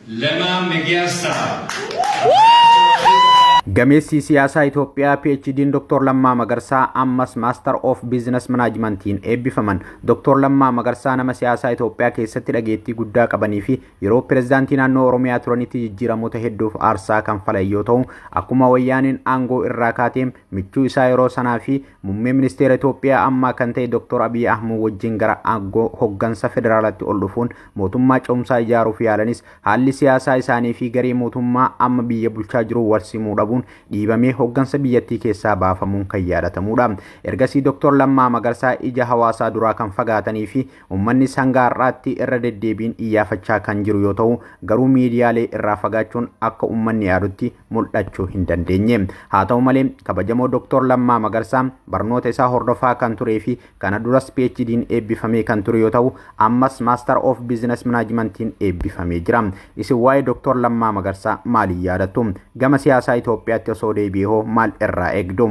Lama Megiasa. Gameessi siyaasaa Itoophiyaa PhD'n Dr. Lammaa Magarsaa ammas Master of Business Managementiin eebbifaman. Dr. Lammaa Magarsaa nama siyaasaa Itoophiyaa keessatti dhageettii guddaa qabanii fi yeroo pirezidaantii naannoo Oromiyaa turanitti jijjiiramoota hedduuf aarsaa kan falan yoo ta'u, akkuma wayyaaniin aangoo irraa kaateen michuu isaa yeroo sanaa fi muummee ministeera Itoophiyaa ammaa kan ta'e Dr. Abiy Ahmed wajjin gara aangoo hoggansa federaalaatti ol dhufuun mootummaa cimsaa ijaaruuf yaalanis haalli siyaasaa isaanii fi garee mootummaa amma biyya bulchaa jiru walsimuu dhabuun dhiibamee hoggansa biyyattii keessaa baafamuun kan yaadatamudha. Ergasii Dr. Lammaa Magarsaa ija hawaasaa duraa kan fagaatanii fi uummanni hanga har'aatti irra deddeebiin iyyaafachaa kan jiru yoo ta'u, garuu miidiyaalee irraa fagaachuun akka uummanni yaadutti mul'achuu hin dandeenye. Haa ta'u malee kabajamoo Dr. Lammaa Magarsaa barnoota isaa hordofaa kan turee fi kana duras PhD'n eebbifamee kan ture yoo ta'u, ammas Master of Business Managementiin eebbifamee jira. Isin waa'ee Dr. Lammaa Magarsaa maaliin yaadattu? Gama siyaasaa Itoophiyaatti osoo deebi'ee hoo maal irraa eegdu?